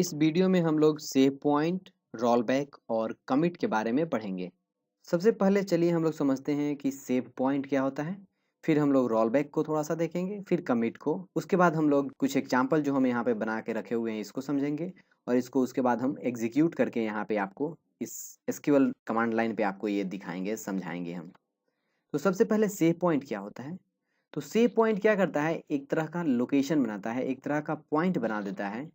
इस वीडियो में हम लोग सेव पॉइंट, रोलबैक और कमिट के बारे में पढ़ेंगे। सबसे पहले चलिए हम लोग समझते हैं कि सेव पॉइंट क्या होता है। फिर हम लोग रोलबैक को थोड़ा सा देखेंगे, फिर कमिट को। उसके बाद हम लोग कुछ एग्जाम्पल जो हम यहाँ पे बना के रखे हुए हैं इसको समझेंगे, और इसको उसके बाद हम एग्जीक्यूट करके यहाँ पे आपको इस एसक्यूएल कमांड लाइन पे आपको ये दिखाएंगे, समझाएंगे हम। तो सबसे पहले सेव पॉइंट क्या होता है। तो सेव पॉइंट क्या करता है, एक तरह का लोकेशन बनाता है, एक तरह का पॉइंट बना देता है,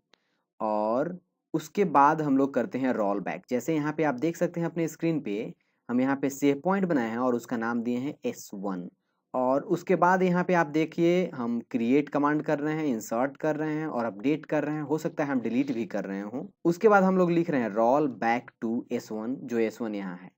और उसके बाद हम लोग करते हैं रोल बैक। जैसे यहाँ पे आप देख सकते हैं अपने स्क्रीन पे, हम यहाँ पे सेव पॉइंट बनाए हैं और उसका नाम दिए हैं S1। और उसके बाद यहाँ पे आप देखिए हम क्रिएट कमांड कर रहे हैं, इंसर्ट कर रहे हैं और अपडेट कर रहे हैं, हो सकता है हम डिलीट भी कर रहे हों। उसके बाद हम लोग लिख रहे हैं रोल बैक टू S1, जो S1 यहाँ है।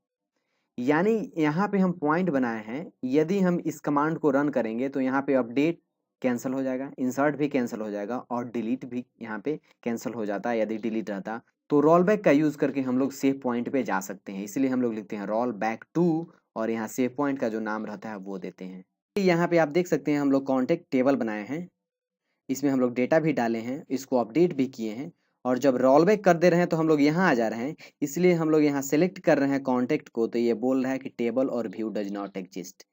यानी यहाँ पे हम पॉइंट बनाए हैं, यदि हम इस कमांड को रन करेंगे तो यहाँ पे अपडेट कैंसिल हो जाएगा, इंसर्ट भी कैंसिल हो जाएगा और डिलीट भी यहाँ पे कैंसिल हो जाता है यदि डिलीट रहता। तो रोल बैक का यूज़ करके हम लोग सेव पॉइंट पे जा सकते हैं, इसलिए हम लोग लिखते हैं रोल बैक टू और यहाँ सेव पॉइंट का जो नाम रहता है वो देते हैं। यहाँ पे आप देख सकते हैं हम लोग कॉन्टेक्ट टेबल बनाए हैं, इसमें हम लोग डेटा भी डाले हैं, इसको अपडेट भी किए हैं। और जब रोल बैक कर दे रहे हैं तो हम लोग यहाँ आ जा रहे हैं, इसलिए हम लोग यहाँ सेलेक्ट कर रहे हैं कॉन्टेक्ट को, तो ये बोल रहा है कि टेबल और व्यू डज नॉट एग्जिस्ट।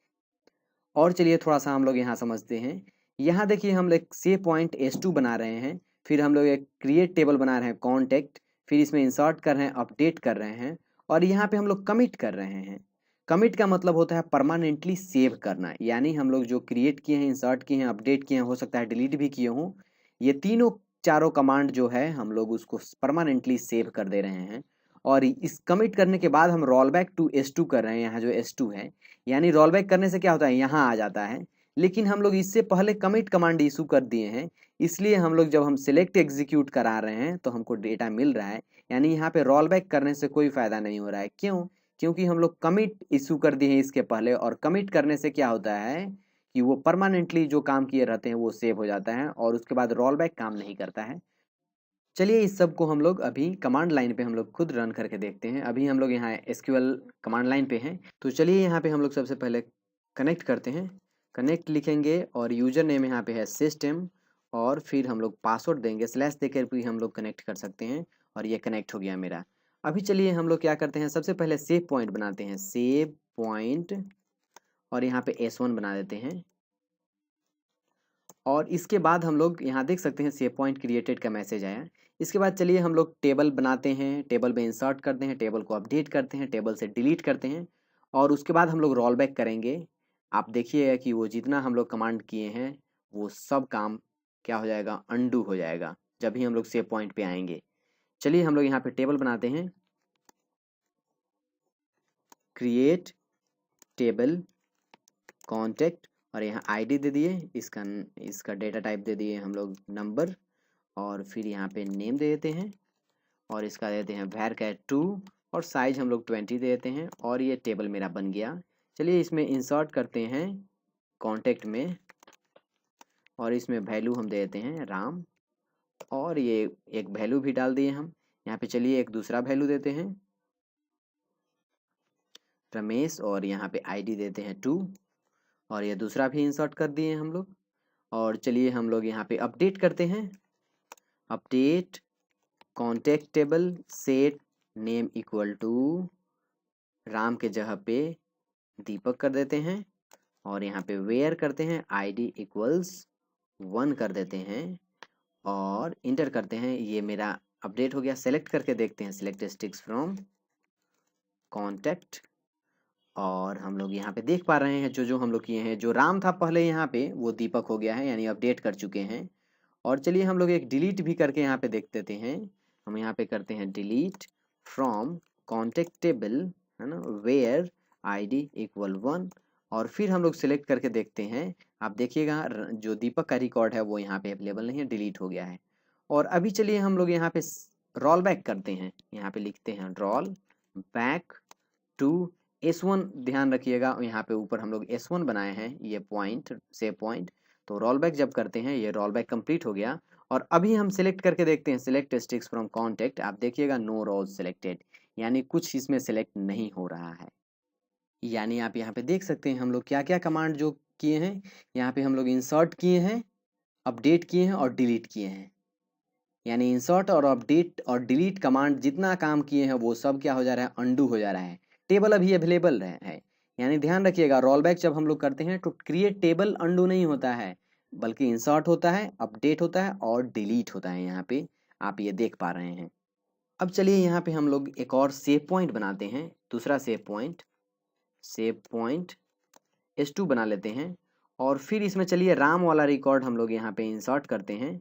और चलिए थोड़ा सा हम लोग यहाँ समझते हैं। यहाँ देखिए हम लोग सेव पॉइंट S2 बना रहे हैं, फिर हम लोग एक क्रिएट टेबल बना रहे हैं कॉन्टेक्ट, फिर इसमें इंसर्ट कर रहे हैं, अपडेट कर रहे हैं, और यहाँ पे हम लोग कमिट कर रहे हैं। कमिट का मतलब होता है परमानेंटली सेव करना, यानी हम लोग जो क्रिएट किए हैं, इंसर्ट किए हैं, अपडेट किए हैं, हो सकता है डिलीट भी किए हों, ये तीनों चारों कमांड जो है हम लोग उसको परमानेंटली सेव कर दे रहे हैं। और इस कमिट करने के बाद हम रोल बैक टू S2 कर रहे हैं, यहाँ जो S2 है, यानी रोल बैक करने से क्या होता है, यहाँ आ जाता है। लेकिन हम लोग इससे पहले कमिट कमांड इशू कर दिए हैं, इसलिए हम लोग जब हम सिलेक्ट एग्जीक्यूट करा रहे हैं तो हमको डेटा मिल रहा है। यानी यहाँ पे रोल बैक करने से कोई फायदा नहीं हो रहा है। क्यों? क्योंकि हम लोग कमिट इशू कर दिए हैं इसके पहले, और कमिट करने से क्या होता है कि वो परमानेंटली जो काम किए रहते हैं वो सेव हो जाता है, और उसके बाद रोल बैक काम नहीं करता है। चलिए इस सब को हम लोग अभी कमांड लाइन पे हम लोग खुद रन करके देखते हैं। अभी हम लोग यहाँ एसक्यूएल कमांड लाइन पे हैं, तो चलिए यहाँ पे हम लोग सबसे पहले कनेक्ट करते हैं। कनेक्ट लिखेंगे और यूजर नेम यहाँ पे है सिस्टम, और फिर हम लोग पासवर्ड देंगे, स्लैश देकर भी हम लोग कनेक्ट कर सकते हैं, और ये कनेक्ट हो गया मेरा। अभी चलिए हम लोग क्या करते हैं, सबसे पहले सेव पॉइंट बनाते हैं, सेव पॉइंट, और यहाँ पे S1 बना देते हैं। और इसके बाद हम लोग यहाँ देख सकते हैं सेव पॉइंट क्रिएटेड का मैसेज आया। इसके बाद चलिए हम लोग टेबल बनाते हैं, टेबल में इंसर्ट करते हैं, टेबल को अपडेट करते हैं, टेबल से डिलीट करते हैं, और उसके बाद हम लोग रोल बैक करेंगे। आप देखिएगा कि वो जितना हम लोग कमांड किए हैं वो सब काम क्या हो जाएगा, अनडू हो जाएगा जब भी हम लोग सेव पॉइंट पे आएंगे। चलिए हम लोग यहाँ पे टेबल बनाते हैं, क्रिएट टेबल कॉन्टेक्ट, और यहाँ आईडी दे दिए, इसका इसका डेटा टाइप दे दिए हम लोग नंबर, और फिर यहाँ पे नेम दे देते हैं, और इसका देते हैं var_cat2, और साइज हम लोग 20 दे देते हैं, और ये टेबल मेरा बन गया। चलिए इसमें इंसर्ट करते हैं कॉन्टेक्ट में, और इसमें वैल्यू हम दे देते हैं राम, और ये एक वैल्यू भी डाल दिए हम। यहाँ पे चलिए एक दूसरा वैल्यू देते हैं रमेश, और यहाँ पे आईडी देते हैं 2, और ये दूसरा भी इंसर्ट कर दिए हम लोग। और चलिए हम लोग यहाँ पे अपडेट करते हैं, update contact table set name equal to Ram के जगह पे दीपक कर देते हैं, और यहाँ पे वेयर करते हैं आईडी इक्वल्स 1 कर देते हैं, और इंटर करते हैं। ये मेरा अपडेट हो गया। सेलेक्ट करके देखते हैं, सिलेक्ट स्टिक्स फ्रॉम कॉन्टेक्ट, और हम लोग यहाँ पे देख पा रहे हैं जो जो हम लोग किए हैं, जो राम था पहले यहाँ पे वो दीपक हो गया है, यानी अपडेट कर चुके हैं। और चलिए हम लोग एक डिलीट भी करके यहाँ पे देख देते हैं। हम यहाँ पे करते हैं डिलीट फ्रॉम कॉन्टेक्ट टेबल, है ना, वेयर आईडी इक्वल 1, और फिर हम लोग सिलेक्ट करके देखते हैं। आप देखिएगा जो दीपक का रिकॉर्ड है वो यहाँ पे अवेलेबल नहीं है, डिलीट हो गया है। और अभी चलिए हम लोग यहाँ पे रोल बैक करते हैं, यहाँ पे लिखते हैं रोल बैक टू S1। ध्यान रखिएगा यहाँ पे ऊपर हम लोग S1 बनाए हैं, ये पॉइंट सेव पॉइंट। तो रोल बैक जब करते हैं, ये रोल बैक कंप्लीट हो गया। और अभी हम सिलेक्ट करके देखते हैं, सिलेक्ट स्टिक्स फ्रॉम कॉन्टेक्ट। आप देखिएगा नो रोज सिलेक्टेड, यानी कुछ इसमें सिलेक्ट नहीं हो रहा है। यानी आप यहाँ पे देख सकते हैं हम लोग क्या क्या कमांड जो किए हैं। यहाँ पे हम लोग इंसर्ट किए हैं, अपडेट किए हैं और डिलीट किए हैं। यानी इंसर्ट और अपडेट और डिलीट कमांड जितना काम किए हैं वो सब क्या हो जा रहा है, अंडू हो जा रहा है। टेबल अभी अवेलेबल है, यानी ध्यान रखिएगा रोल बैक जब हम लोग करते हैं तो क्रिएट टेबल अंडू नहीं होता है, बल्कि इंसर्ट होता है, अपडेट होता है और डिलीट होता है। यहाँ पे आप ये देख पा रहे हैं। अब चलिए यहाँ पे हम लोग एक और सेव पॉइंट बनाते हैं, दूसरा सेव पॉइंट S2 बना लेते हैं। और फिर इसमें चलिए राम वाला रिकॉर्ड हम लोग यहाँ पे इंसर्ट करते हैं।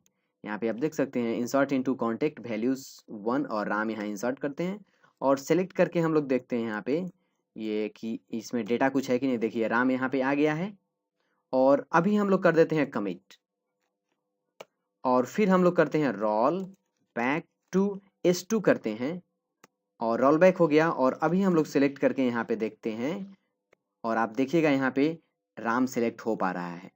यहाँ पे आप देख सकते हैं इंसर्ट इनटू कॉन्टेक्ट वैल्यूज 1 और राम यहाँ इंसर्ट करते हैं और सेलेक्ट करके हम लोग देखते हैं यहाँ पे ये कि इसमें डेटा कुछ है कि नहीं। देखिए राम यहाँ पे आ गया है और अभी हम लोग कर देते हैं कमिट और फिर हम लोग करते हैं रोल बैक टू S2 करते हैं और रोल बैक हो गया और अभी हम लोग सेलेक्ट करके यहाँ पे देखते हैं और आप देखिएगा यहाँ पे राम सेलेक्ट हो पा रहा है।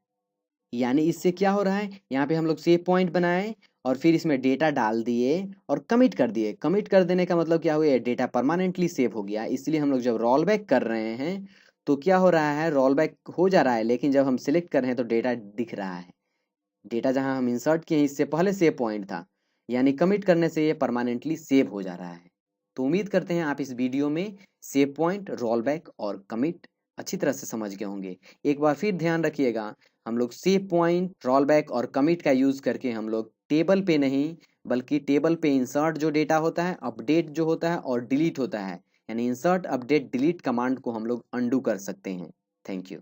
यानी इससे क्या हो रहा है, यहाँ पे हम लोग सेव पॉइंट बनाए और फिर इसमें डेटा डाल दिए और कमिट कर दिए। कमिट कर देने का मतलब क्या हुआ, डेटा परमानेंटली सेव हो गया। इसलिए हम लोग जब रोल बैक कर रहे हैं तो क्या हो रहा है, रोल बैक हो जा रहा है, लेकिन जब हम सिलेक्ट कर रहे हैं तो डेटा दिख रहा है। डेटा जहाँ हम इंसर्ट किए इससे पहले सेव पॉइंट था, यानी कमिट करने से ये परमानेंटली सेव हो जा रहा है। तो उम्मीद करते हैं आप इस वीडियो में सेव पॉइंट, रोल बैक और कमिट अच्छी तरह से समझ गए होंगे। एक बार फिर ध्यान रखिएगा, हम लोग सेव पॉइंट, रोल बैक और कमिट का यूज़ करके हम लोग टेबल पे नहीं बल्कि टेबल पे इंसर्ट जो डेटा होता है, अपडेट जो होता है और डिलीट होता है, यानी इंसर्ट अपडेट डिलीट कमांड को हम लोग अंडू कर सकते हैं। Thank you.